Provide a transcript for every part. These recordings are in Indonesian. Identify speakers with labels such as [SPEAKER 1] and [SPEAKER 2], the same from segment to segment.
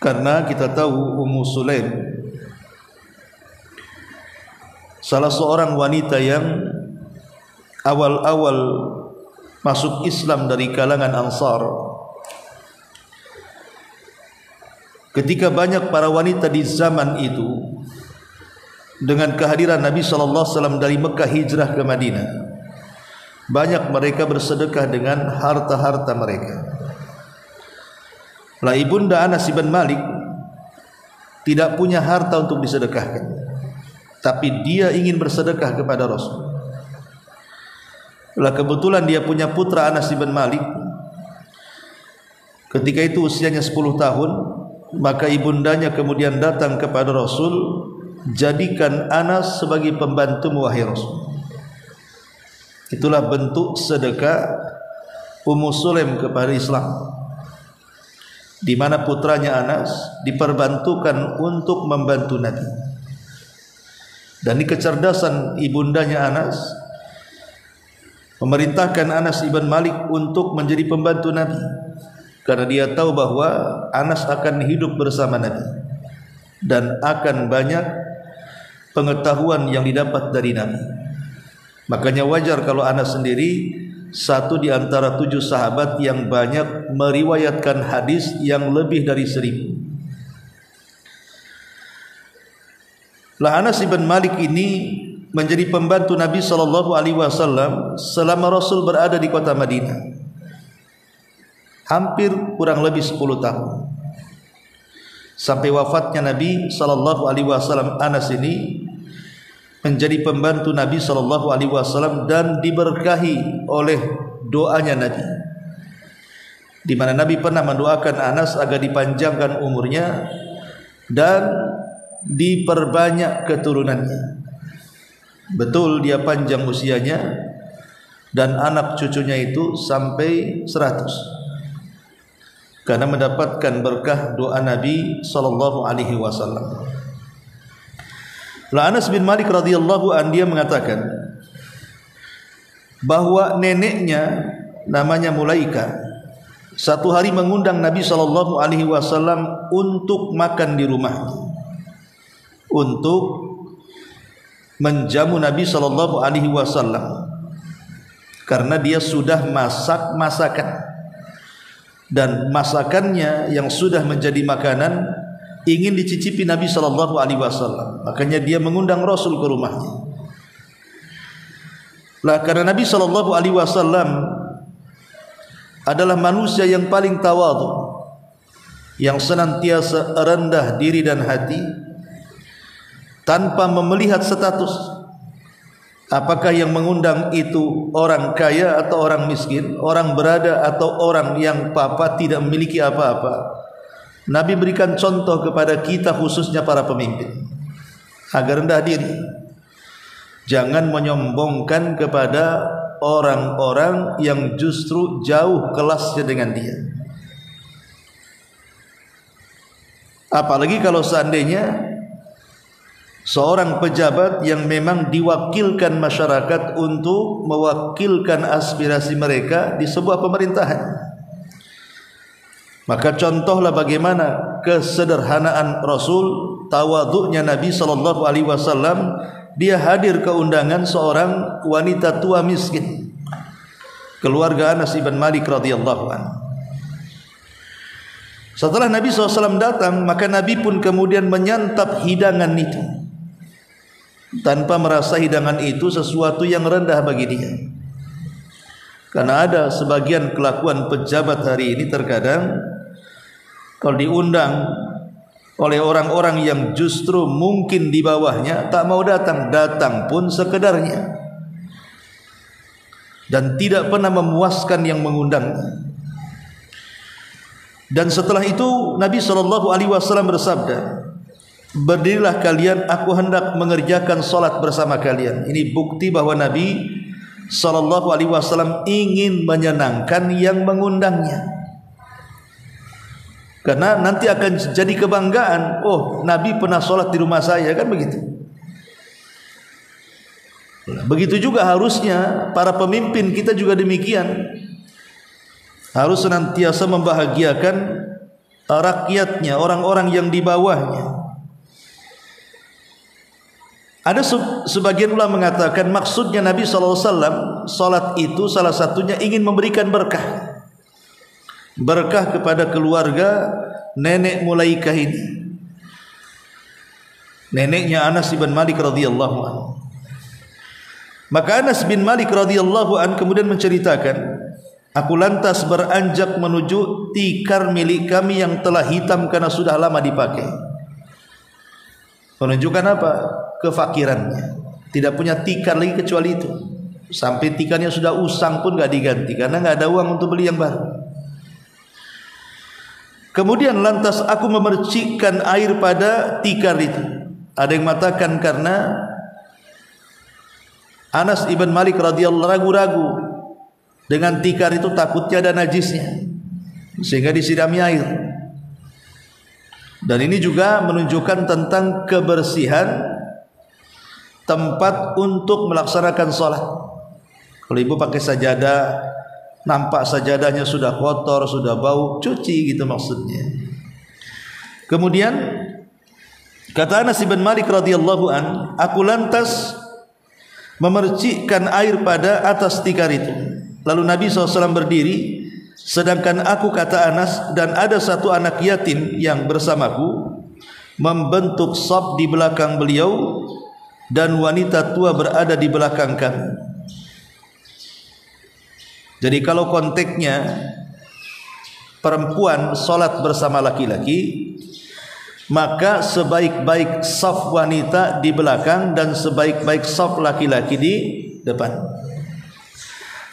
[SPEAKER 1] Karena kita tahu Ummu Sulaim salah seorang wanita yang awal-awal masuk Islam dari kalangan Ansar. Ketika banyak para wanita di zaman itu dengan kehadiran Nabi SAW dari Mekah hijrah ke Madinah, banyak mereka bersedekah dengan harta-harta mereka. Lah ibunda Anas bin Malik tidak punya harta untuk disedekahkan, tapi dia ingin bersedekah kepada Rasul. Lah kebetulan dia punya putra Anas bin Malik. Ketika itu usianya 10 tahun, maka ibundanya kemudian datang kepada Rasul, jadikan Anas sebagai pembantumu wahai Rasul. Itulah bentuk sedekah Ummu Sulaim kepada Islam, di mana putranya Anas diperbantukan untuk membantu Nabi. Dan di kecerdasan ibundanya Anas memerintahkan Anas ibn Malik untuk menjadi pembantu Nabi, karena dia tahu bahwa Anas akan hidup bersama Nabi dan akan banyak pengetahuan yang didapat dari Nabi. Makanya wajar kalau Anas sendiri satu di antara 7 sahabat yang banyak meriwayatkan hadis yang lebih dari 1000. Lah Anas bin Malik ini menjadi pembantu Nabi SAW selama Rasul berada di kota Madinah, hampir kurang lebih 10 tahun. Sampai wafatnya Nabi SAW, Anas ini menjadi pembantu Nabi SAW dan diberkahi oleh doanya Nabi, di mana Nabi pernah mendoakan Anas agar dipanjangkan umurnya dan diperbanyak keturunannya. Betul dia panjang usianya dan anak cucunya itu sampai 100, karena mendapatkan berkah doa Nabi SAW. Anas bin Malik radhiyallahu an dia mengatakan bahwa neneknya namanya Mulaika satu hari mengundang Nabi SAW untuk makan di rumahnya, untuk menjamu Nabi SAW, karena dia sudah masak masakan, dan masakannya yang sudah menjadi makanan ingin dicicipi Nabi SAW. Makanya dia mengundang Rasul ke rumahnya. Lah karena Nabi SAW adalah manusia yang paling tawadhu, yang senantiasa rendah diri dan hati, tanpa melihat status, apakah yang mengundang itu orang kaya atau orang miskin, orang berada atau orang yang papa tidak memiliki apa-apa. Nabi berikan contoh kepada kita, khususnya para pemimpin, agar rendah diri, jangan menyombongkan kepada orang-orang yang justru jauh kelasnya dengan dia. Apalagi kalau seandainya seorang pejabat yang memang diwakilkan masyarakat untuk mewakilkan aspirasi mereka di sebuah pemerintahan. Maka contohlah bagaimana kesederhanaan Rasul, tawadhu'nya Nabi SAW. Dia hadir ke undangan seorang wanita tua miskin, keluarga Anas bin Malik radhiyallahu anhu. Setelah Nabi SAW datang, maka Nabi pun kemudian menyantap hidangan itu, tanpa merasa hidangan itu sesuatu yang rendah bagi dia. Karena ada sebagian kelakuan pejabat hari ini, terkadang kalau diundang oleh orang-orang yang justru mungkin di bawahnya, tak mau datang, datang pun sekedarnya, dan tidak pernah memuaskan yang mengundangnya. Dan setelah itu Nabi SAW bersabda, berdirilah kalian, aku hendak mengerjakan solat bersama kalian. Ini bukti bahwa Nabi SAW ingin menyenangkan yang mengundangnya, karena nanti akan jadi kebanggaan, oh Nabi pernah sholat di rumah saya, kan begitu. Begitu juga harusnya para pemimpin kita juga demikian, harus senantiasa membahagiakan rakyatnya, orang-orang yang di bawahnya. Ada sebagian ulama mengatakan maksudnya Nabi SAW salat itu salah satunya ingin memberikan berkah, berkah kepada keluarga nenek Mulaikah ini, neneknya Anas bin Malik radhiyallahu anhu. Maka Anas bin Malik radhiyallahu anhu kemudian menceritakan, aku lantas beranjak menuju tikar milik kami yang telah hitam karena sudah lama dipakai. Menunjukkan apa? Kefakirannya. Tidak punya tikar lagi kecuali itu. Sampai tikarnya sudah usang pun gak diganti karena gak ada uang untuk beli yang baru. Kemudian lantas aku memercikkan air pada tikar itu. Ada yang mengatakan karena Anas ibn Malik radhiyallahu ragu-ragu dengan tikar itu, takutnya ada najisnya sehingga disirami air. Dan ini juga menunjukkan tentang kebersihan tempat untuk melaksanakan sholat. Kalau ibu pakai sajadah, nampak sajadahnya sudah kotor, sudah bau, cuci gitu maksudnya. Kemudian kata Anas bin Malik radhiyallahu an, aku lantas memercikkan air pada atas tikar itu. Lalu Nabi SAW berdiri, sedangkan aku, kata Anas, dan ada satu anak yatim yang bersamaku, membentuk shaf di belakang beliau, dan wanita tua berada di belakang kami. Jadi kalau konteksnya perempuan sholat bersama laki-laki, maka sebaik-baik shaf wanita di belakang dan sebaik-baik shaf laki-laki di depan.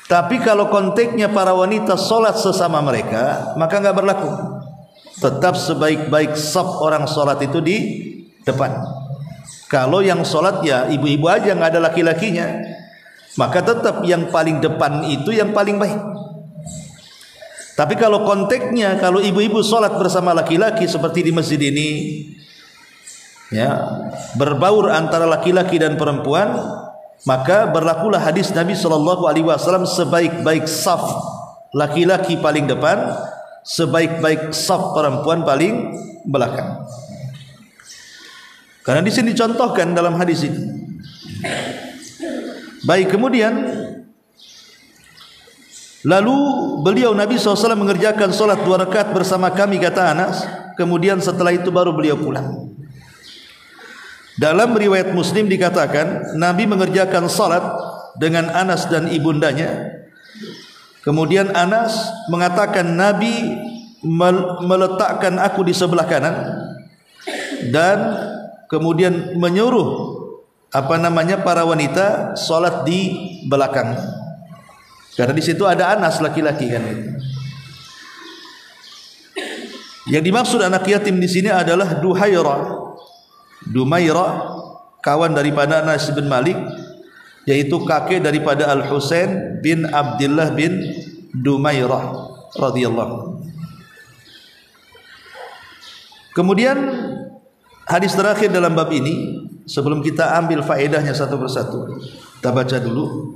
[SPEAKER 1] Tapi kalau konteksnya para wanita sholat sesama mereka, maka enggak berlaku. Tetap sebaik-baik shaf orang sholat itu di depan. Kalau yang sholat ya ibu-ibu aja, enggak ada laki-lakinya, maka tetap yang paling depan itu yang paling baik. Tapi kalau konteksnya, kalau ibu-ibu sholat bersama laki-laki seperti di masjid ini, ya, berbaur antara laki-laki dan perempuan, maka berlakulah hadis Nabi SAW, sebaik-baik saf laki-laki paling depan, sebaik-baik saf perempuan paling belakang. Karena di sini dicontohkan dalam hadis ini. Baik, kemudian lalu beliau Nabi SAW mengerjakan solat 2 rakaat bersama kami, kata Anas. Kemudian setelah itu baru beliau pulang. Dalam riwayat Muslim dikatakan Nabi mengerjakan salat dengan Anas dan ibundanya. Kemudian Anas mengatakan Nabi meletakkan aku di sebelah kanan dan kemudian menyuruh para wanita salat di belakang. Karena di situ ada Anas laki-laki kan. Yang dimaksud anak yatim di sini adalah Dumairah, kawan daripada Anas bin Malik, yaitu kakek daripada Al-Husain bin Abdullah bin Dumairah radhiyallahu. Kemudian hadis terakhir dalam bab ini, sebelum kita ambil faedahnya satu persatu, kita baca dulu.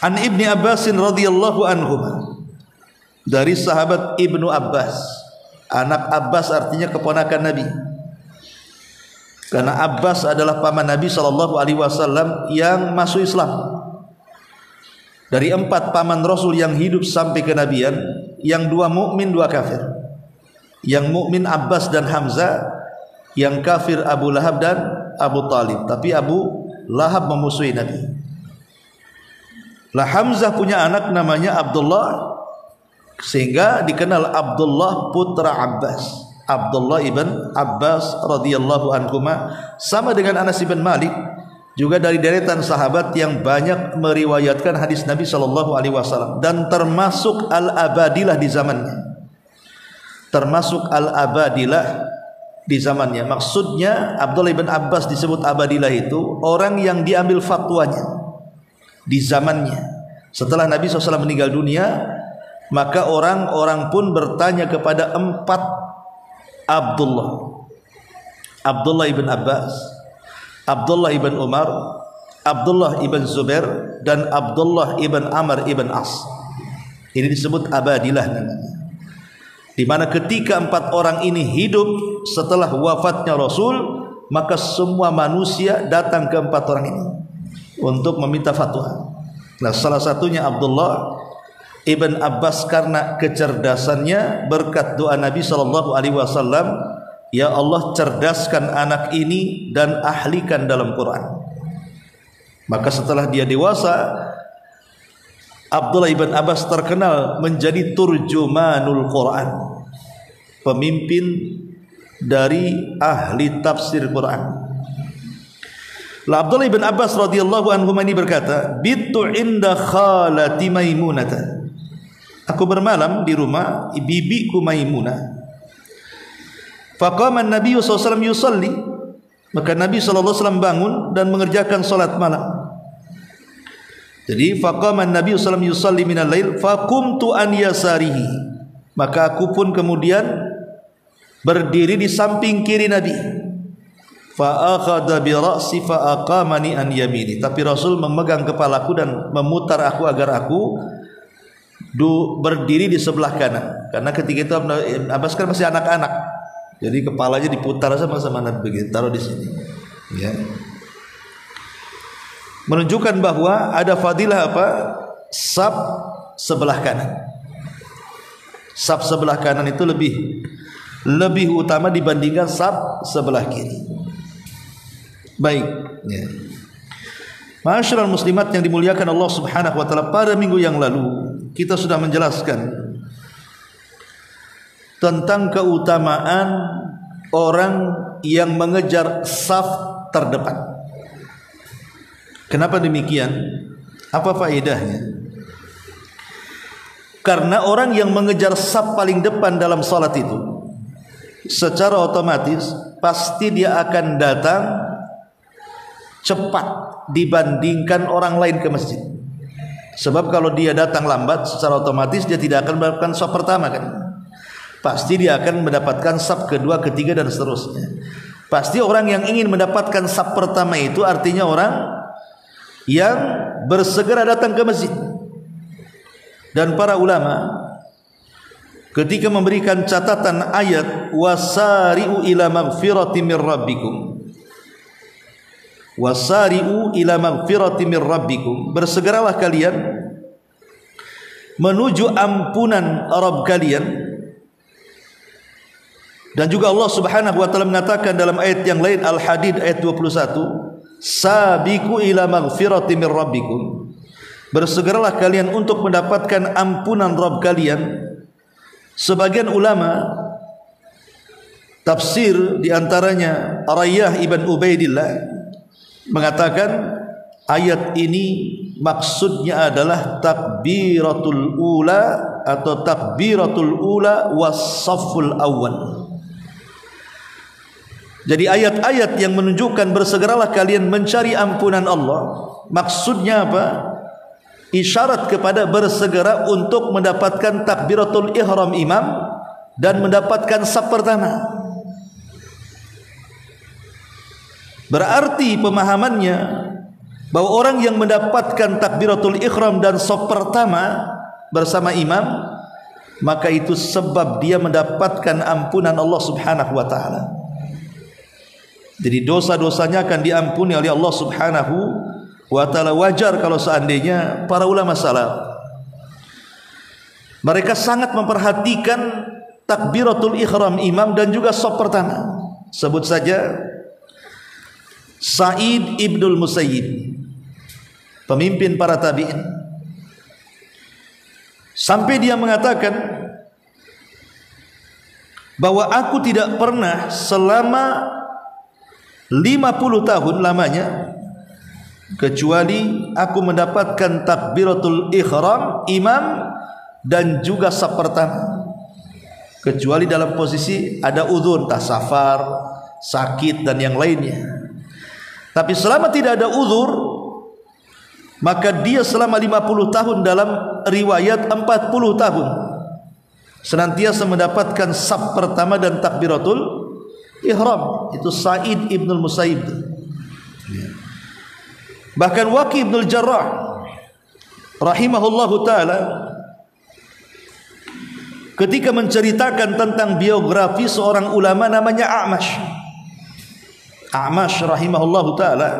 [SPEAKER 1] An Ibni Abbas radhiyallahu anhu, dari sahabat Ibnu Abbas. Anak Abbas artinya keponakan Nabi. Karena Abbas adalah paman Nabi SAW yang masuk Islam. Dari 4 paman Rasul yang hidup sampai kenabian, yang 2 mukmin 2 kafir. Yang mukmin Abbas dan Hamzah, yang kafir Abu Lahab dan Abu Talib. Tapi Abu Lahab memusuhi Nabi. Lah Hamzah punya anak namanya Abdullah, sehingga dikenal Abdullah putra Abbas. Abdullah ibn Abbas radhiyallahu anhuma, sama dengan Anas ibn Malik, juga dari deretan sahabat yang banyak meriwayatkan hadis Nabi SAW, dan termasuk al-abadilah di zamannya. Termasuk al-abadilah di zamannya. Maksudnya Abdullah ibn Abbas disebut abadilah itu orang yang diambil fatwanya di zamannya. Setelah Nabi SAW meninggal dunia, maka orang-orang pun bertanya kepada 4 Abdullah ibn Abbas, Abdullah ibn Umar, Abdullah ibn Zubair, dan Abdullah ibn Amr ibn As. Ini disebut abadilah namanya. di mana ketika 4 orang ini hidup setelah wafatnya Rasul, maka semua manusia datang ke 4 orang ini untuk meminta fatwa. Nah, salah satunya Abdullah Ibn Abbas karena kecerdasannya berkat doa Nabi SAW, ya Allah cerdaskan anak ini dan ahlikan dalam Quran. Maka setelah dia dewasa, Abdullah Ibn Abbas terkenal menjadi turjumanul Quran, pemimpin dari ahli tafsir Quran. Abdullah Ibn Abbas radhiyallahu anhu ini berkata, "Bittu inda khalati Maimunah." Aku bermalam di rumah bibiku Maimunah. Faqama an-nabiy sallallahu alaihi wasallam yusalli. Maka Nabi sallallahu alaihi wasallam bangun dan mengerjakan salat malam. Jadi faqama an-nabiy sallallahu alaihi wasallam yusalli minal lail faqumtu an yasarihi. Maka aku pun kemudian berdiri di samping kiri Nabi. Fa akhadha bi ra'si fa aqamani an yamini. Tapi Rasul memegang kepalaku dan memutar aku agar aku berdiri di sebelah kanan. Karena ketika itu Abbas kan masih anak-anak, jadi kepalanya diputar sama Nabi begitu, taruh di sini. Ya. Menunjukkan bahwa ada fadilah apa? Saf sebelah kanan. Saf sebelah kanan itu lebih utama dibandingkan saf sebelah kiri. Baik. Ya. Ma'asyiral muslimat yang dimuliakan Allah Subhanahu wa taala, pada minggu yang lalu kita sudah menjelaskan tentang keutamaan orang yang mengejar saf terdepan. Kenapa demikian? Apa faedahnya? Karena orang yang mengejar saf paling depan dalam salat itu secara otomatis pasti dia akan datang cepat dibandingkan orang lain ke masjid. Sebab kalau dia datang lambat, secara otomatis dia tidak akan mendapatkan saf pertama kan. Pasti dia akan mendapatkan saf kedua, ketiga dan seterusnya. Pasti orang yang ingin mendapatkan saf pertama itu artinya orang yang bersegera datang ke masjid. Dan para ulama ketika memberikan catatan ayat wasari'u ila magfirati mir rabbikum, wasari'u ila magfirati mir rabbikum, bersegeralah kalian menuju ampunan Rabb kalian. Dan juga Allah Subhanahu wa taala mengatakan dalam ayat yang lain, Al-Hadid ayat 21, sabiqu ila magfirati mir rabbikum, bersegeralah kalian untuk mendapatkan ampunan Rabb kalian. Sebagian ulama tafsir diantaranya Rayyah ibn Ubaidillah mengatakan ayat ini maksudnya adalah takbiratul ula atau takbiratul ula was-safful awwal. Jadi ayat-ayat yang menunjukkan bersegeralah kalian mencari ampunan Allah, maksudnya apa? Isyarat kepada bersegera untuk mendapatkan takbiratul ihram imam dan mendapatkan saf pertama. Berarti pemahamannya bahwa orang yang mendapatkan takbiratul ihram dan saf pertama bersama imam, maka itu sebab dia mendapatkan ampunan Allah Subhanahu wa taala. Jadi dosa-dosanya akan diampuni oleh Allah Subhanahu wa taala. Wajar kalau seandainya para ulama salaf mereka sangat memperhatikan takbiratul ihram imam dan juga shaf pertama. Sebut saja Sa'id ibnul Musayyib, pemimpin para tabi'in, sampai dia mengatakan bahwa aku tidak pernah selama 50 tahun lamanya kecuali aku mendapatkan takbiratul ihram imam dan juga saf pertama, kecuali dalam posisi ada udzur, entah safar, sakit dan yang lainnya. Tapi selama tidak ada udzur, maka dia selama 50 tahun, dalam riwayat 40 tahun senantiasa mendapatkan saf pertama dan takbiratul ihram. Itu Sa'id ibnul Musayyib. Bahkan Waqi ibnul Jarrah rahimahullahu ta'ala ketika menceritakan tentang biografi seorang ulama namanya A'mash. A'mash rahimahullahu ta'ala.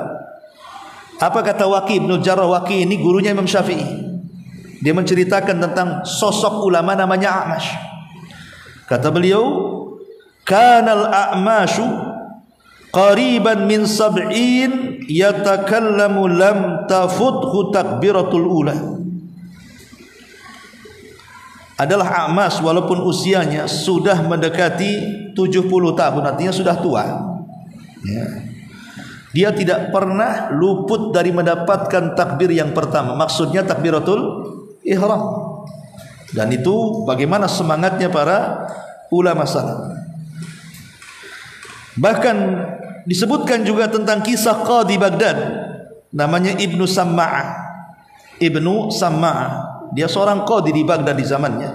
[SPEAKER 1] Apa kata Waqi' bin Jarrah? Waqi' ini gurunya Imam Syafi'i. Dia menceritakan tentang sosok ulama namanya A'mash. Kata beliau, kanal A'mashu qariban min sab'in yatakallamu lam tafuthu takbiratul ula. Adalah A'mash walaupun usianya sudah mendekati 70 tahun, artinya sudah tua ya. Dia tidak pernah luput dari mendapatkan takbir yang pertama, maksudnya takbiratul ihram. Dan itu bagaimana semangatnya para ulama salaf. Bahkan disebutkan juga tentang kisah Qadi Baghdad namanya Ibnu Samma'ah. Ibnu Samma'ah, dia seorang qadi di Baghdad di zamannya.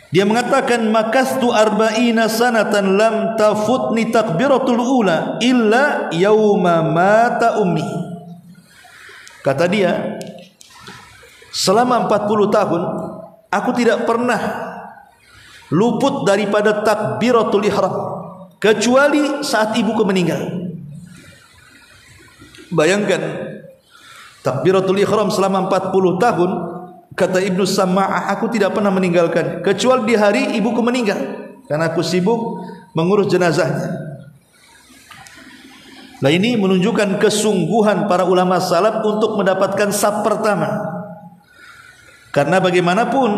[SPEAKER 1] Dia mengatakan, makastu arba'ina sanatan lam tafutni takbiratul ula illa yauma mata ummi. Kata dia, selama 40 tahun aku tidak pernah luput daripada takbiratul ihram kecuali saat ibuku meninggal. Bayangkan, takbiratul ihram selama 40 tahun. Kata Ibnu Samma'ah, aku tidak pernah meninggalkan kecuali di hari ibuku meninggal, karena aku sibuk mengurus jenazahnya. Nah, ini menunjukkan kesungguhan para ulama salaf untuk mendapatkan saf pertama. Karena bagaimanapun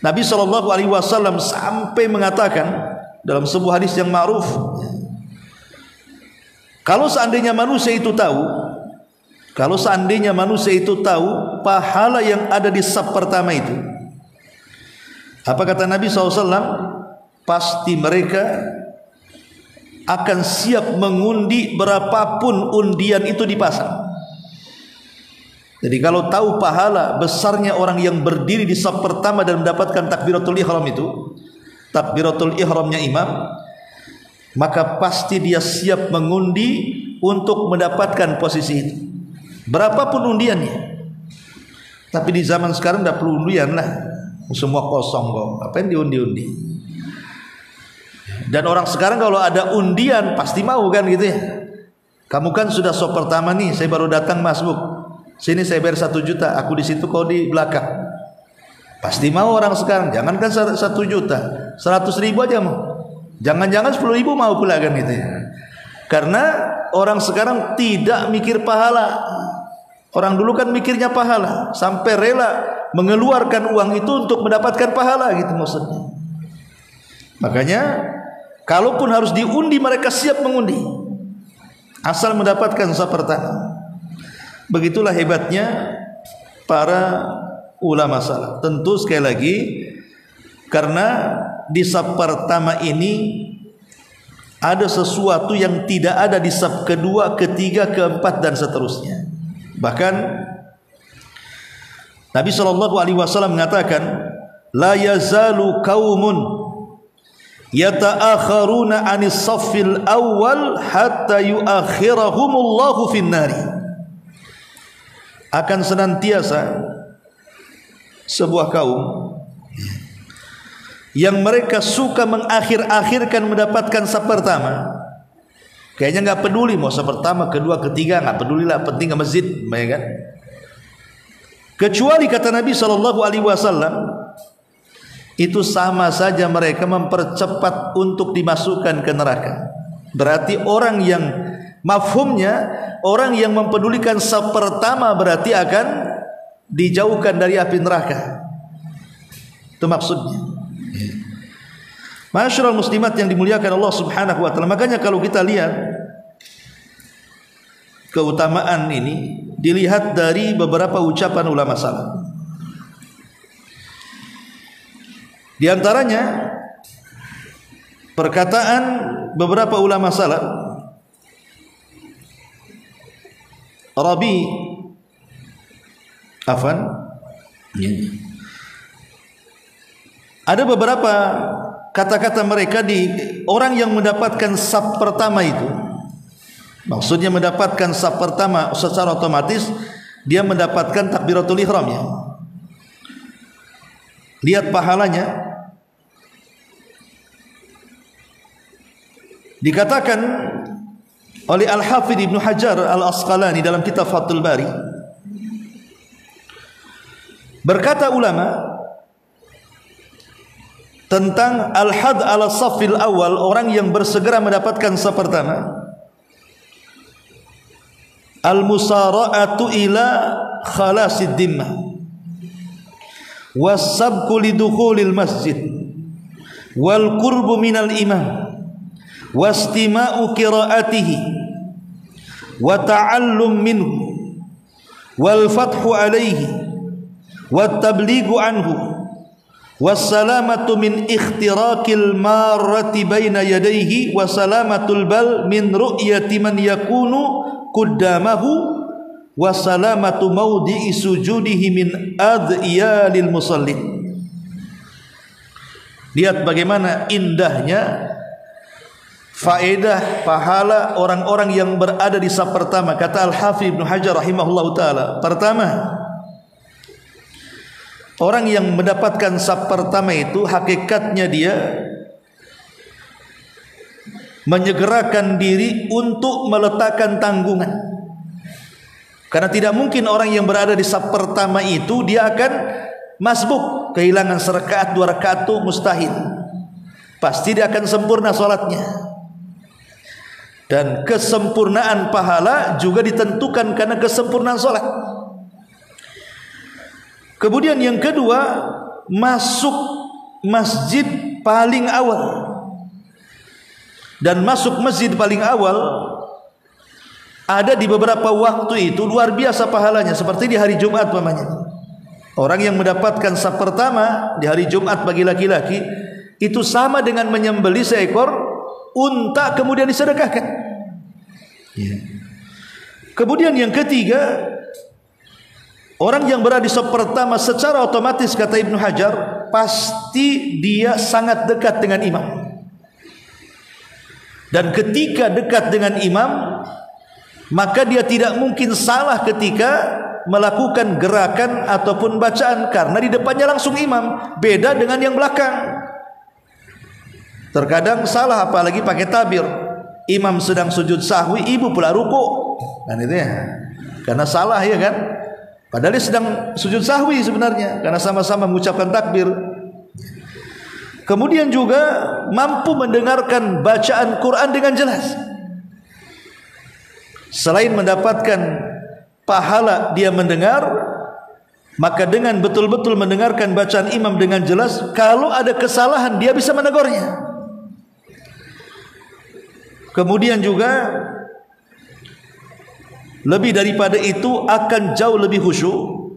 [SPEAKER 1] Nabi SAW sampai mengatakan dalam sebuah hadis yang ma'ruf, kalau seandainya manusia itu tahu pahala yang ada di saf pertama itu, apa kata Nabi SAW? Pasti mereka akan siap mengundi berapapun undian itu dipasang. Jadi kalau tahu pahala besarnya orang yang berdiri di saf pertama dan mendapatkan takbiratul ihram itu, takbiratul ihramnya imam, maka pasti dia siap mengundi untuk mendapatkan posisi itu, berapapun undiannya. Tapi di zaman sekarang tidak perlu undian lah, semua kosong kok, apa yang diundi-undi. Dan orang sekarang kalau ada undian pasti mau kan gitu ya. Kamu kan sudah sop pertama nih, saya baru datang masuk, sini saya bayar 1 juta, aku di situ kau di belakang. Pasti mau orang sekarang. Jangankan 1 juta, 100 ribu aja mau. Jangan-jangan 10 ribu mau pula kan gitu ya. Karena orang sekarang tidak mikir pahala. Orang dulu kan mikirnya pahala, sampai rela mengeluarkan uang itu untuk mendapatkan pahala gitu maksudnya. Makanya kalaupun harus diundi, mereka siap mengundi asal mendapatkan saf pertama. Begitulah hebatnya para ulama salaf. Tentu sekali lagi, karena di saf pertama ini ada sesuatu yang tidak ada di saf kedua, ketiga, keempat dan seterusnya. Bahkan Nabi SAW mengatakan, la yazalu qaumun yata'akharuna 'anis saffil awwal hatta yu'akhirahumullahu finnari. Akan senantiasa sebuah kaum yang mereka suka mengakhir-akhirkan mendapatkan saf pertama. Kayaknya nggak peduli mau saf pertama, kedua, ketiga, nggak peduli lah, penting ke masjid, ya kan? Kecuali kata Nabi SAW, itu sama saja mereka mempercepat untuk dimasukkan ke neraka. Berarti orang yang mafhumnya, orang yang mempedulikan saf pertama berarti akan dijauhkan dari api neraka. Itu maksudnya. Masyarul muslimat yang dimuliakan Allah Subhanahu wa taala. Makanya kalau kita lihat keutamaan ini dilihat dari beberapa ucapan ulama salaf. Di antaranya perkataan beberapa ulama salaf. Rabi ada beberapa kata-kata mereka di orang yang mendapatkan saf pertama itu, maksudnya mendapatkan saf pertama secara otomatis dia mendapatkan takbiratul ihram ya. Lihat pahalanya. Dikatakan oleh Al-Hafidh Ibnu Hajar Al-Asqalani dalam kitab Fathul Bari, berkata ulama tentang al-had ala safil awal, orang yang bersegera mendapatkan saf pertama, al-musara'atu ila khalasid dimmah was-sabqu lidukhulil masjid wal qurbu minal imam wastima'u qira'atihi wa ta'allum minhu wal fathu alaihi wat tablighu anhu wassalamatu min ikhtirakil marrati baina yadayhi wassalamatul bal min ru'yati man yakunu qaddamahu wassalamatu mawdi'i sujudihi min adiyalil musallin. Lihat bagaimana indahnya faedah pahala orang-orang yang berada di saf pertama. Kata Al-Hafidh Ibnu Hajar rahimahullahu taala, pertama, orang yang mendapatkan saf pertama itu hakikatnya dia menyegerakan diri untuk meletakkan tanggungan. Karena tidak mungkin orang yang berada di saf pertama itu dia akan masbuk, kehilangan serakaat dua rakaat itu mustahil. Pasti dia akan sempurna salatnya. Dan kesempurnaan pahala juga ditentukan karena kesempurnaan salat. Kemudian yang kedua, masuk masjid paling awal. Dan masuk masjid paling awal ada di beberapa waktu itu luar biasa pahalanya, seperti di hari Jumat umpamanya. Orang yang mendapatkan saf pertama di hari Jumat bagi laki-laki itu sama dengan menyembelih seekor unta kemudian disedekahkan. Ya. Kemudian yang ketiga, orang yang berada di saf pertama secara otomatis kata Ibnu Hajar pasti dia sangat dekat dengan imam. Dan ketika dekat dengan imam, maka dia tidak mungkin salah ketika melakukan gerakan ataupun bacaan, karena di depannya langsung imam. Beda dengan yang belakang. Terkadang salah, apalagi pakai tabir. Imam sedang sujud sahwi, ibu pula ruku. Kan itu ya. Karena salah ya kan. Padahal dia sedang sujud sahwi sebenarnya, karena sama-sama mengucapkan takbir. Kemudian juga mampu mendengarkan bacaan Quran dengan jelas. Selain mendapatkan pahala dia mendengar, maka dengan betul-betul mendengarkan bacaan imam dengan jelas, kalau ada kesalahan dia bisa menegurnya. Kemudian juga lebih daripada itu akan jauh lebih khusyuk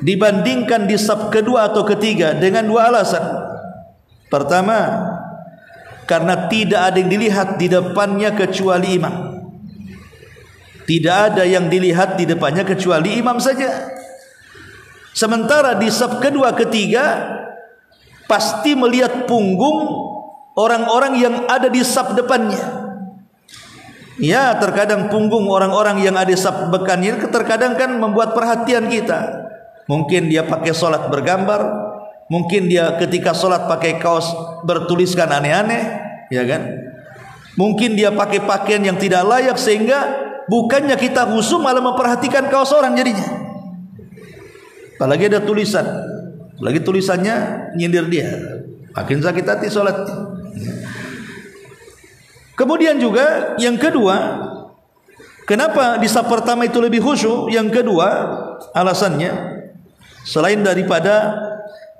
[SPEAKER 1] dibandingkan di saf kedua atau ketiga dengan dua alasan. Pertama, karena tidak ada yang dilihat di depannya kecuali imam. Tidak ada yang dilihat di depannya kecuali imam saja. Sementara di saf kedua ketiga pasti melihat punggung orang-orang yang ada di saf depannya. Ya, terkadang punggung orang-orang yang ada di saf depannya terkadang kan membuat perhatian kita. Mungkin dia pakai sholat bergambar, mungkin dia ketika sholat pakai kaos bertuliskan aneh-aneh, ya kan? Mungkin dia pakai pakaian yang tidak layak, sehingga bukannya kita khusyuk malah memperhatikan kaos orang jadinya. Apalagi ada tulisan, lagi tulisannya nyindir dia, makin sakit hati sholat. Kemudian juga yang kedua, kenapa di saf pertama itu lebih khusyuk? Yang kedua alasannya, selain daripada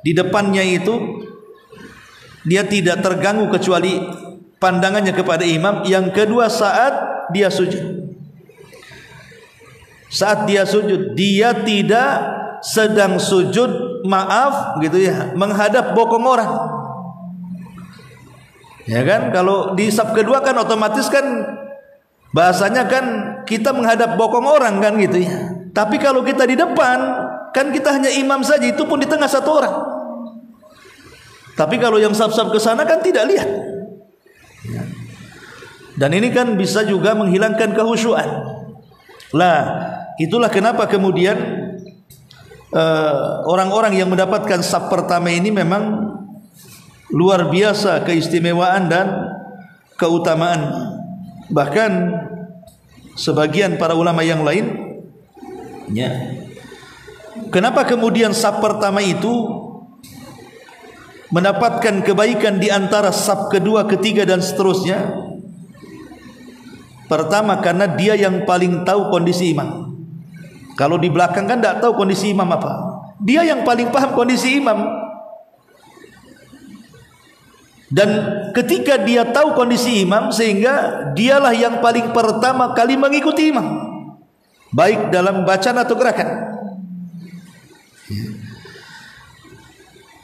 [SPEAKER 1] di depannya itu dia tidak terganggu kecuali pandangannya kepada imam. Yang kedua, saat dia sujud, saat dia sujud dia tidak sedang sujud, maaf gitu ya, menghadap bokong orang. Ya kan, kalau di saf kedua kan otomatis kan bahasanya kan kita menghadap bokong orang kan gitu ya. Tapi kalau kita di depan kan kita hanya imam saja, itu pun di tengah satu orang. Tapi kalau yang saf-saf ke sana kan tidak lihat. Dan ini kan bisa juga menghilangkan kehusyuan. Lah, itulah kenapa kemudian orang-orang yang mendapatkan saf pertama ini memang luar biasa keistimewaan dan keutamaan. Bahkan sebagian para ulama yang lain, ya, kenapa kemudian saf pertama itu mendapatkan kebaikan di antara saf kedua, ketiga dan seterusnya? Pertama, karena dia yang paling tahu kondisi imam. Kalau di belakang kan tidak tahu kondisi imam apa. Dia yang paling paham kondisi imam. Dan ketika dia tahu kondisi imam, sehingga dialah yang paling pertama kali mengikuti imam, baik dalam bacaan atau gerakan.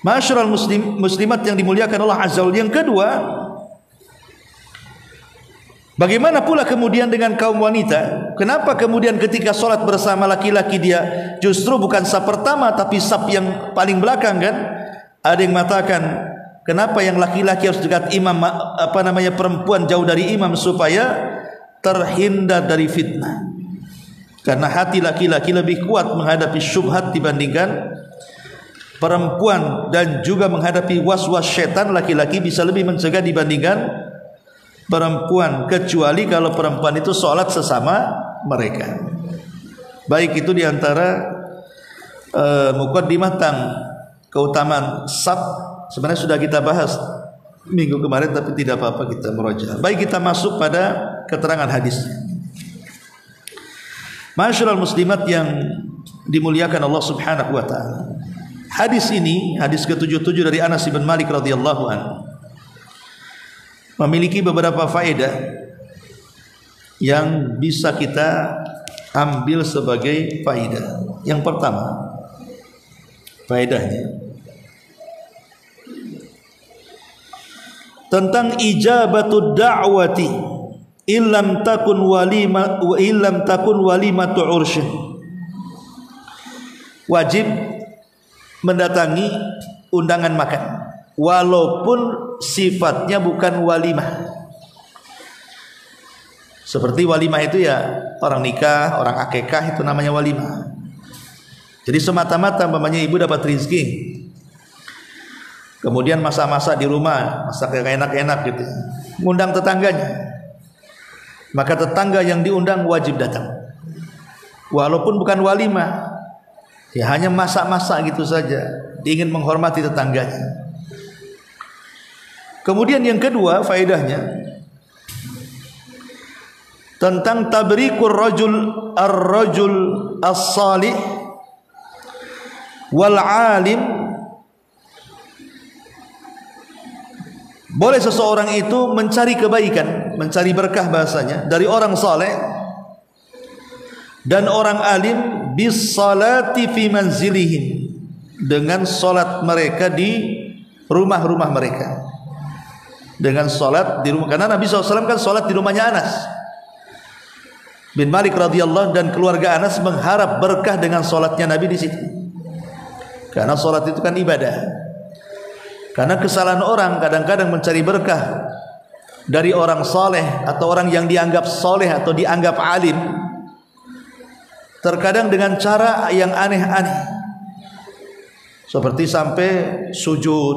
[SPEAKER 1] Ma'asyiral muslimat yang dimuliakan Allah Azza wa Jalla. Yang kedua, bagaimana pula kemudian dengan kaum wanita? Kenapa kemudian ketika sholat bersama laki-laki dia justru bukan saf pertama tapi saf yang paling belakang kan? Ada yang mengatakan, kenapa yang laki-laki harus dekat imam, perempuan jauh dari imam, supaya terhindar dari fitnah. Karena hati laki-laki lebih kuat menghadapi syubhat dibandingkan perempuan, dan juga menghadapi was-was syaitan laki-laki bisa lebih mencegah dibandingkan perempuan, kecuali kalau perempuan itu sholat sesama mereka. Baik itu diantara muqaddimah tentang keutamaan saf. Sebenarnya sudah kita bahas minggu kemarin, tapi tidak apa-apa kita murajaah. Baik, kita masuk pada keterangan hadis. Ma'asyiral muslimat yang dimuliakan Allah Subhanahu wa taala. Hadis ini, hadis ke-77 dari Anas bin Malik radhiyallahu anhu, memiliki beberapa faedah yang bisa kita ambil sebagai faedah. Yang pertama, faedahnya tentang ijabatud da'wati illam takun walimatu ursyin. Wajib mendatangi undangan makan walaupun sifatnya bukan walimah. Seperti walimah itu ya orang nikah, orang akikah, itu namanya walimah. Jadi semata-mata mamanya ibu dapat rezeki, kemudian masak-masak di rumah, masak yang enak-enak gitu, ngundang tetangganya, maka tetangga yang diundang wajib datang walaupun bukan walimah, ya hanya masak-masak gitu saja, ingin menghormati tetangganya. Kemudian yang kedua faedahnya tentang tabrikur ar-rajul as-salih wal alim. Boleh seseorang itu mencari kebaikan, mencari berkah bahasanya, dari orang saleh dan orang alim, bis salati fi manzilihim, dengan salat mereka di rumah-rumah mereka. Dengan salat di rumah, karena Nabi SAW kan salat di rumahnya Anas bin Malik radhiyallahu, dan keluarga Anas mengharap berkah dengan salatnya Nabi di situ. Karena salat itu kan ibadah. Karena kesalahan orang kadang-kadang mencari berkah dari orang saleh atau orang yang dianggap saleh atau dianggap alim, terkadang dengan cara yang aneh-aneh, seperti sampai sujud,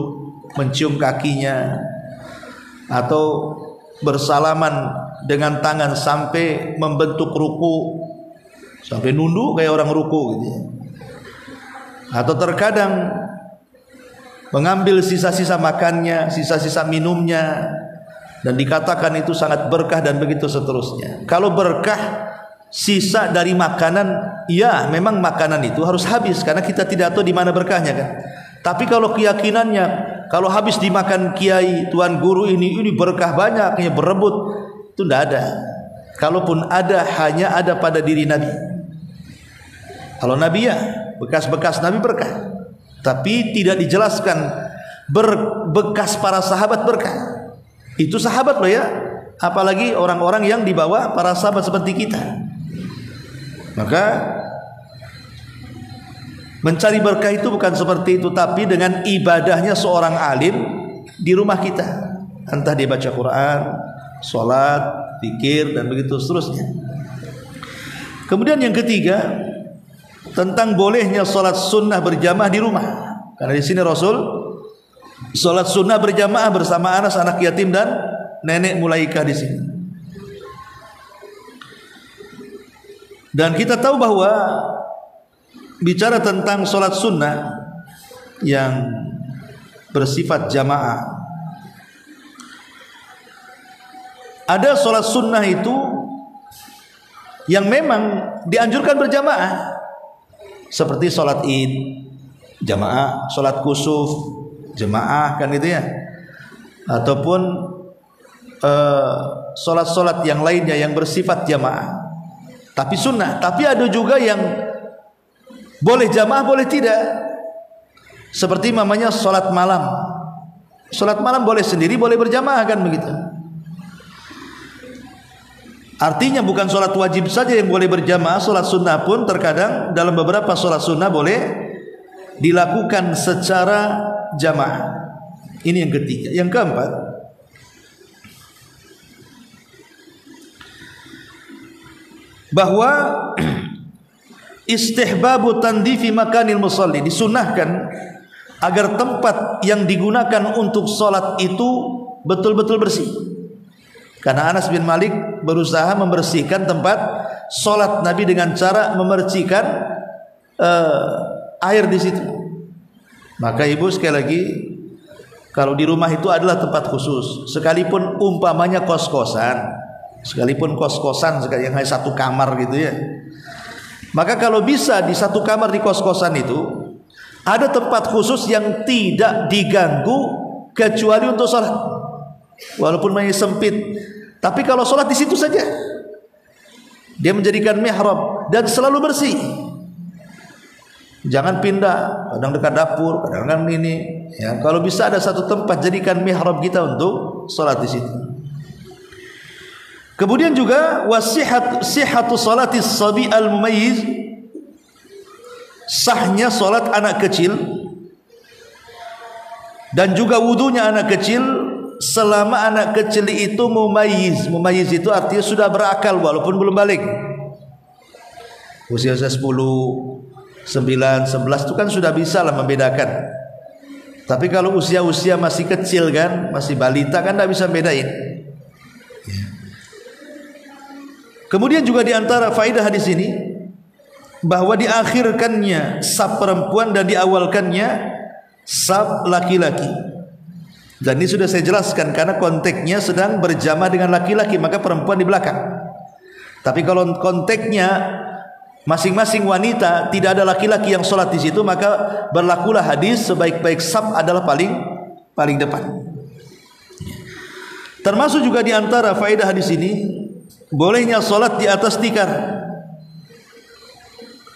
[SPEAKER 1] mencium kakinya, atau bersalaman dengan tangan sampai membentuk ruku, sampai nunduk kayak orang ruku gitu. Atau terkadang mengambil sisa-sisa makannya, sisa-sisa minumnya, dan dikatakan itu sangat berkah dan begitu seterusnya. Kalau berkah sisa dari makanan, ya memang makanan itu harus habis karena kita tidak tahu di mana berkahnya kan. Tapi kalau keyakinannya, kalau habis dimakan kiai, tuan guru ini berkah banyaknya, berebut, itu tidak ada. Kalaupun ada, hanya ada pada diri Nabi. Kalau Nabi ya, bekas-bekas Nabi berkah. Tapi tidak dijelaskan bekas para sahabat berkah. Itu sahabat loh ya, apalagi orang-orang yang dibawa para sahabat seperti kita. Maka mencari berkah itu bukan seperti itu, tapi dengan ibadahnya seorang alim di rumah kita, entah dia baca Quran, sholat, zikir, dan begitu seterusnya. Kemudian yang ketiga, tentang bolehnya salat sunnah berjamaah di rumah. Karena di sini Rasul salat sunnah berjamaah bersama Anas anak yatim dan nenek Mulaikah di sini. Dan kita tahu bahwa bicara tentang salat sunnah yang bersifat jamaah, ada salat sunnah itu yang memang dianjurkan berjamaah, seperti salat Id jamaah, salat kusuf jamaah, kan gitu ya, ataupun salat-salat yang lainnya yang bersifat jamaah tapi sunnah. Tapi ada juga yang boleh jamaah boleh tidak, seperti namanya salat malam. Salat malam boleh sendiri boleh berjamaah, kan begitu. Artinya bukan sholat wajib saja yang boleh berjamaah, sholat sunnah pun terkadang dalam beberapa sholat sunnah boleh dilakukan secara jamaah. Ini yang ketiga. Yang keempat, bahwa istihbabu tandifi makanil musalli, disunnahkan agar tempat yang digunakan untuk sholat itu betul-betul bersih. Karena Anas bin Malik berusaha membersihkan tempat sholat Nabi dengan cara memercikan air di situ. Maka ibu sekali lagi, kalau di rumah itu adalah tempat khusus, sekalipun umpamanya kos-kosan, sekalipun kos-kosan yang hanya satu kamar gitu ya, maka kalau bisa di satu kamar di kos-kosan itu ada tempat khusus yang tidak diganggu kecuali untuk sholat, walaupun masih sempit. Tapi kalau sholat di situ saja, dia menjadikan mihrab dan selalu bersih. Jangan pindah, kadang dekat dapur, kadang ini. Ya, kalau bisa ada satu tempat, jadikan mihrab kita untuk sholat di situ. Kemudian juga sihhatu salatis sabi al mumayyiz, sahnya sholat anak kecil dan juga wudunya anak kecil selama anak kecil itu mumayyiz. Mumayyiz itu artinya sudah berakal walaupun belum balik. Usia 10, 9, 11 itu kan sudah bisa lah membedakan. Tapi kalau usia-usia masih kecil kan, masih balita kan tidak bisa bedain. Kemudian juga diantara faedah hadis ini bahwa diakhirkannya saf perempuan dan diawalkannya saf laki-laki. Dan ini sudah saya jelaskan karena konteksnya sedang berjamaah dengan laki-laki, maka perempuan di belakang. Tapi kalau konteksnya masing-masing wanita, tidak ada laki-laki yang sholat di situ, maka berlakulah hadis sebaik-baik saf adalah paling depan. Termasuk juga di antara faedah hadis ini bolehnya sholat di atas tikar.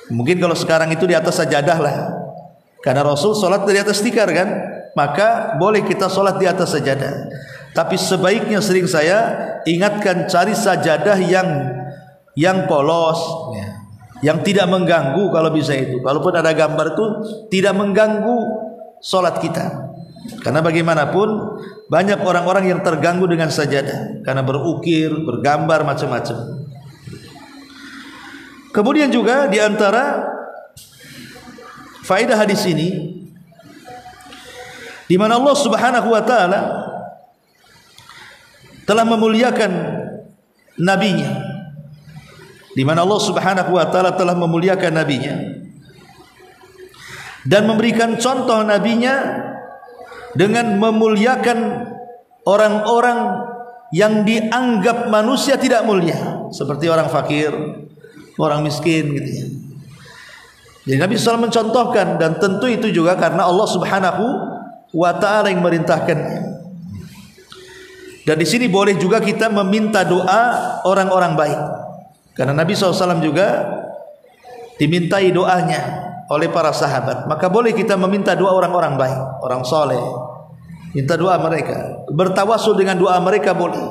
[SPEAKER 1] Mungkin kalau sekarang itu di atas sajadah lah, karena Rasul sholat di atas tikar kan, maka boleh kita sholat di atas sajadah. Tapi sebaiknya, sering saya ingatkan, cari sajadah yang polos, yang tidak mengganggu kalau bisa itu. Kalaupun ada gambar itu tidak mengganggu sholat kita. Karena bagaimanapun banyak orang-orang yang terganggu dengan sajadah karena berukir, bergambar macam-macam. Kemudian juga di antara faedah hadis ini, di mana Allah Subhanahu wa taala telah memuliakan nabinya, di mana Allah Subhanahu wa taala telah memuliakan nabinya dan memberikan contoh nabinya dengan memuliakan orang-orang yang dianggap manusia tidak mulia, seperti orang fakir, orang miskin gitu ya. Jadi Nabi SAW mencontohkan, dan tentu itu juga karena Allah Subhanahu wa ta'ala yang merintahkannya. Dan di sini boleh juga kita meminta doa orang-orang baik, karena Nabi SAW juga dimintai doanya oleh para sahabat. Maka boleh kita meminta doa orang-orang baik, orang soleh, minta doa mereka, bertawasul dengan doa mereka boleh.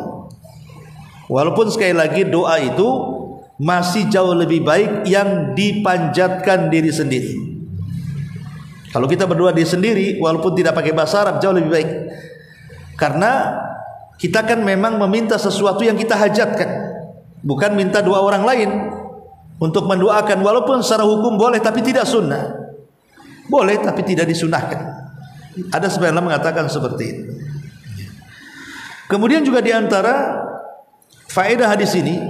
[SPEAKER 1] Walaupun sekali lagi doa itu masih jauh lebih baik yang dipanjatkan diri sendiri. Kalau kita berdoa diri sendiri walaupun tidak pakai bahasa Arab jauh lebih baik, karena kita kan memang meminta sesuatu yang kita hajatkan, bukan minta doa orang lain. untuk mendoakan, walaupun secara hukum boleh tapi tidak sunnah. Boleh tapi tidak disunahkan. Ada sebagian mengatakan seperti itu. Kemudian juga di antara faedah hadis ini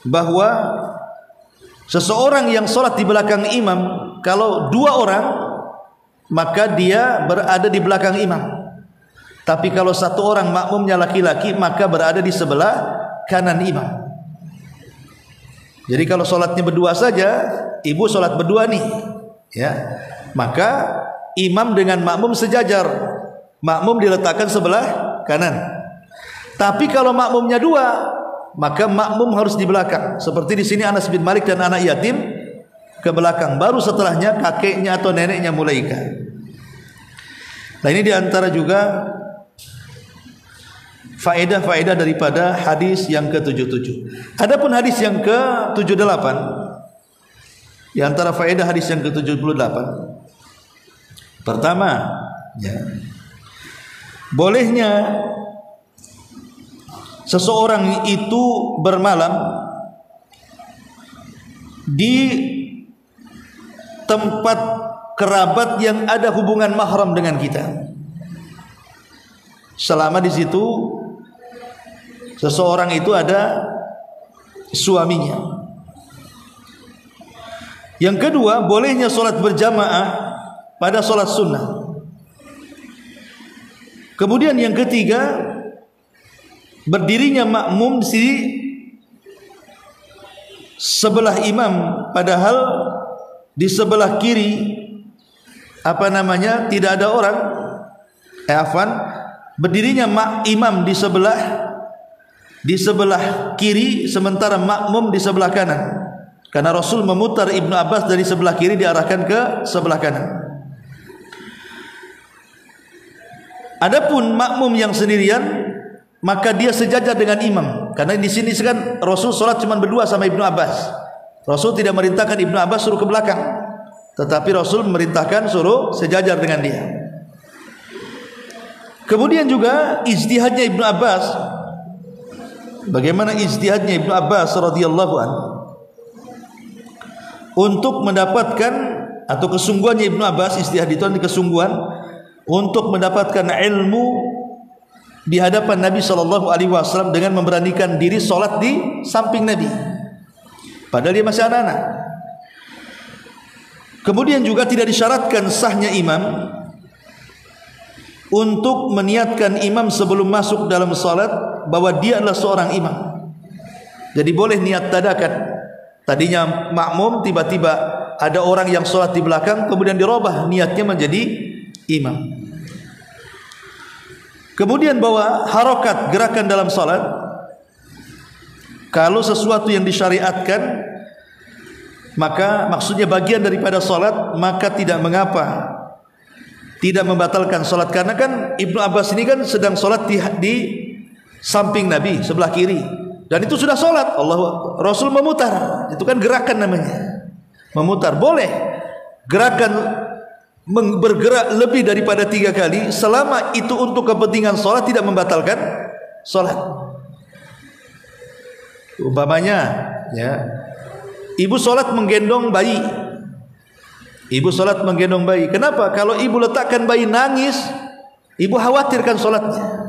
[SPEAKER 1] bahwa seseorang yang sholat di belakang imam, kalau dua orang maka dia berada di belakang imam. Tapi kalau satu orang makmumnya laki-laki maka berada di sebelah kanan imam. Jadi kalau sholatnya berdua saja, ibu sholat berdua nih, ya, maka imam dengan makmum sejajar. Makmum diletakkan sebelah kanan. Tapi kalau makmumnya dua, maka makmum harus di belakang. Seperti di sini Anas bin Malik dan anak yatim ke belakang. Baru setelahnya kakeknya atau neneknya mulaikan. Nah, ini diantara juga faedah-faedah daripada hadis yang ke-77. Adapun hadis yang ke-78, di antara faedah hadis yang ke-78, pertama, ya, bolehnya seseorang itu bermalam di tempat kerabat yang ada hubungan mahram dengan kita, selama di situ seseorang itu ada suaminya. Yang kedua, bolehnya sholat berjamaah pada sholat sunnah. Kemudian yang ketiga, berdirinya makmum di sebelah imam, padahal di sebelah kiri tidak ada orang. Berdirinya imam di sebelah kiri sementara makmum di sebelah kanan. Karena Rasul memutar Ibnu Abbas dari sebelah kiri diarahkan ke sebelah kanan. Adapun makmum yang sendirian, maka dia sejajar dengan imam. Karena di sini kan Rasul sholat cuma berdua sama Ibnu Abbas. Rasul tidak merintahkan Ibnu Abbas suruh ke belakang, tetapi Rasul memerintahkan suruh sejajar dengan dia. Kemudian juga ijtihadnya Ibnu Abbas. Bagaimana ijtihadnya Ibnu Abbas radhiyallahu anhu untuk mendapatkan, atau kesungguhannya Ibnu Abbas, ijtihad itu adalah kesungguhan untuk mendapatkan ilmu di hadapan Nabi SAW dengan memberanikan diri sholat di samping Nabi, padahal dia masih anak-anak. Kemudian juga tidak disyaratkan sahnya imam untuk meniatkan imam sebelum masuk dalam sholat bahwa dia adalah seorang imam. Jadi boleh niat dadakan. Tadinya makmum, tiba-tiba ada orang yang sholat di belakang, kemudian dirubah niatnya menjadi imam. Kemudian bahwa harokat, gerakan dalam sholat, kalau sesuatu yang disyariatkan, maka maksudnya bagian daripada sholat, maka tidak mengapa, tidak membatalkan sholat. Karena kan Ibnu Abbas ini kan sedang sholat di samping Nabi sebelah kiri, dan itu sudah sholat. Rasul memutar, itu kan gerakan namanya, memutar. Boleh gerakan bergerak lebih daripada 3 kali selama itu untuk kepentingan sholat, tidak membatalkan sholat. Umpamanya, ya, ibu sholat menggendong bayi. Ibu sholat menggendong bayi. Kenapa? Kalau ibu letakkan bayi nangis, ibu khawatirkan sholatnya.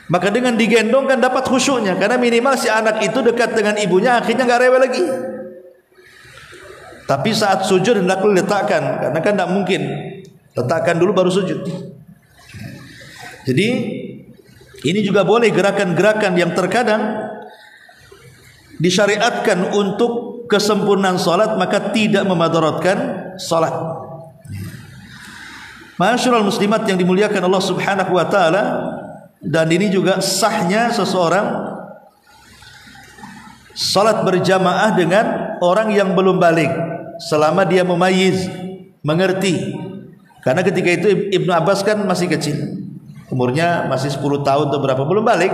[SPEAKER 1] Maka dengan digendong kan dapat khusyuknya, karena minimal si anak itu dekat dengan ibunya, akhirnya nggak rewel lagi. Tapi saat sujud hendaklah letakkan, karena kan tidak mungkin letakkan dulu baru sujud. Jadi ini juga boleh gerakan-gerakan yang terkadang disyariatkan untuk kesempurnaan salat, maka tidak memadaratkan salat. Ma'asyiral muslimat yang dimuliakan Allah Subhanahu wa taala, dan ini juga sahnya seseorang salat berjamaah dengan orang yang belum balik selama dia mumayyiz, mengerti. Karena ketika itu Ibnu Abbas kan masih kecil, umurnya masih 10 tahun atau berapa, belum balik,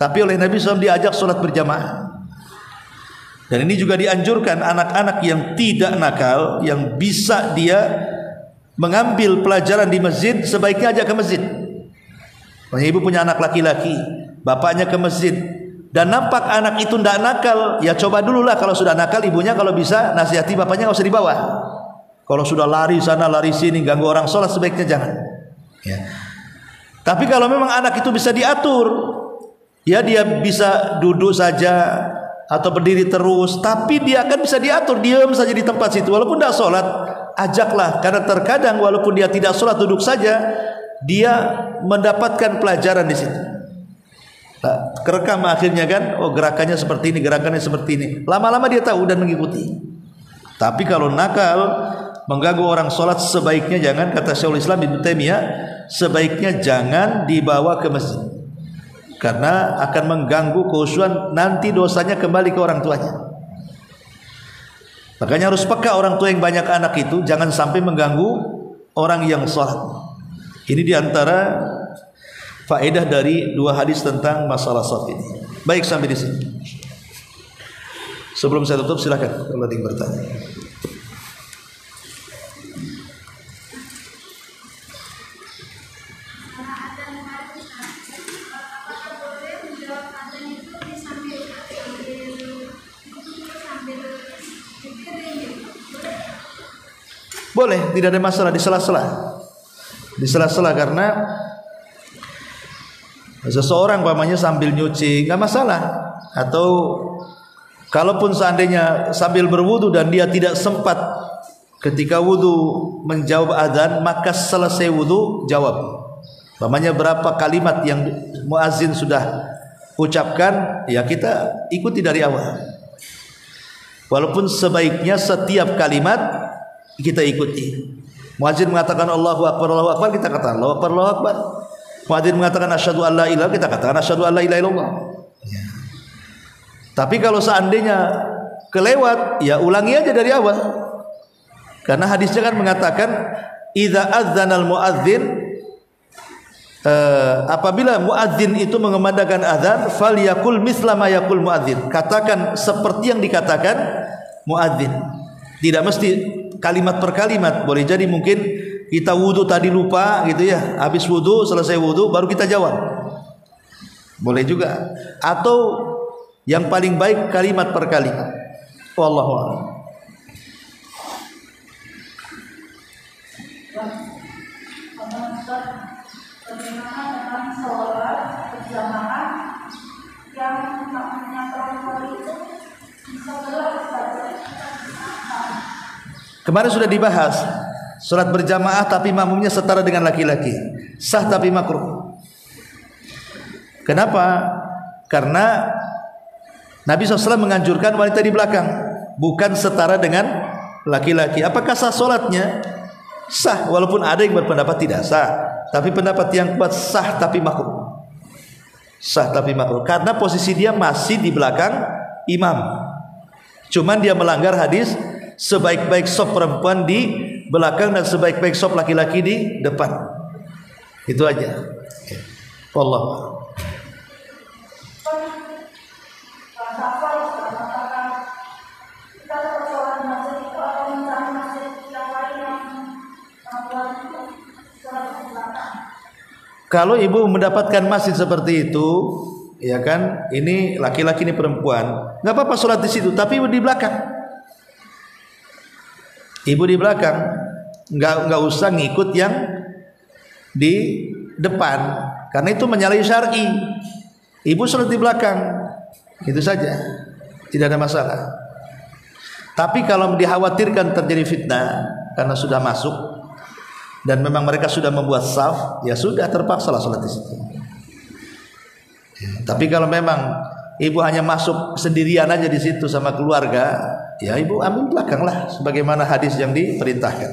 [SPEAKER 1] tapi oleh Nabi SAW diajak salat berjamaah. Dan ini juga dianjurkan anak-anak yang tidak nakal, yang bisa dia mengambil pelajaran di masjid, sebaiknya ajak ke masjid. Ibu punya anak laki-laki, bapaknya ke masjid, dan nampak anak itu tidak nakal, ya coba dululah. Kalau sudah nakal, ibunya kalau bisa nasihati bapaknya nggak usah dibawa. Kalau sudah lari sana lari sini ganggu orang sholat, sebaiknya jangan. Ya. Tapi kalau memang anak itu bisa diatur, ya dia bisa duduk saja atau berdiri terus, tapi dia akan bisa diatur, diam saja di tempat situ walaupun tidak sholat, ajaklah. Karena terkadang walaupun dia tidak sholat, duduk saja, dia mendapatkan pelajaran di situ. Nah, kerekam akhirnya kan, oh gerakannya seperti ini, gerakannya seperti ini. Lama-lama dia tahu dan mengikuti. Tapi kalau nakal, mengganggu orang sholat, sebaiknya jangan. Kata Syekhul Islam Ibnu Taimiyah, sebaiknya jangan dibawa ke masjid, karena akan mengganggu kekhusyuan, nanti dosanya kembali ke orang tuanya. Makanya harus peka orang tua yang banyak anak itu, jangan sampai mengganggu orang yang sholat. Ini diantara faedah dari dua hadis tentang masalah sholat ini. Baik, sampai di sini. Sebelum saya tutup, silakan kalau ada yang bertanya. Boleh, tidak ada masalah di sela-sela. Di sela-sela, karena seseorang pamannya sambil nyuci nggak masalah. Atau kalaupun seandainya sambil berwudu dan dia tidak sempat ketika wudu menjawab azan, maka selesai wudu jawab. Pamannya berapa kalimat yang muazin sudah ucapkan, ya kita ikuti dari awal. Walaupun sebaiknya setiap kalimat kita ikuti. Muadzin mengatakan Allahu Akbar, kita katakan Allahu Akbar, Allahu Akbar. Muadzin mengatakan asyhadu an la ilaha, kita katakan asyhadu an la ilaha illallah. Ya. Tapi kalau seandainya kelewat, ya ulangi aja dari awal. Karena hadisnya kan mengatakan idza adzanal muadzin, apabila muadzin itu mengumandangkan azan, falyakul misla ma yaqul muadzin. Katakan seperti yang dikatakan muadzin. Tidak mesti kalimat per kalimat, boleh jadi mungkin kita wudu tadi lupa gitu ya, habis wudu, selesai wudu baru kita jawab, boleh juga. Atau yang paling baik kalimat per kalimat. Wallahu a'lam.
[SPEAKER 2] Bagaimana dengan sholat berjamaah yang maknanya perempuan itu bisa gelas?
[SPEAKER 1] Kemarin sudah dibahas, sholat berjamaah tapi makmumnya setara dengan laki-laki, sah tapi makruh. Kenapa? Karena Nabi SAW menganjurkan wanita di belakang, bukan setara dengan laki-laki. Apakah sah sholatnya? Sah, walaupun ada yang berpendapat tidak sah. Tapi pendapat yang kuat sah tapi makruh. Sah tapi makruh, karena posisi dia masih di belakang imam. Cuman dia melanggar hadis, sebaik-baik sop perempuan di belakang dan sebaik-baik sop laki-laki di depan. Itu aja. Wallah. Kalau ibu mendapatkan masjid seperti itu, ya kan, ini laki-laki ini perempuan, nggak apa-apa sholat di situ, tapi ibu di belakang. Ibu di belakang, nggak usah ngikut yang di depan, karena itu menyalahi syar'i. Ibu sholat di belakang, itu saja, tidak ada masalah. Tapi kalau dikhawatirkan terjadi fitnah karena sudah masuk dan memang mereka sudah membuat saf, ya sudah, terpaksalah sholat di situ. Tapi kalau memang ibu hanya masuk sendirian aja di situ sama keluarga, ya ibu ambil belakang lah, sebagaimana hadis yang diperintahkan.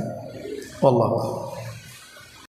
[SPEAKER 1] Wallahu a'lam.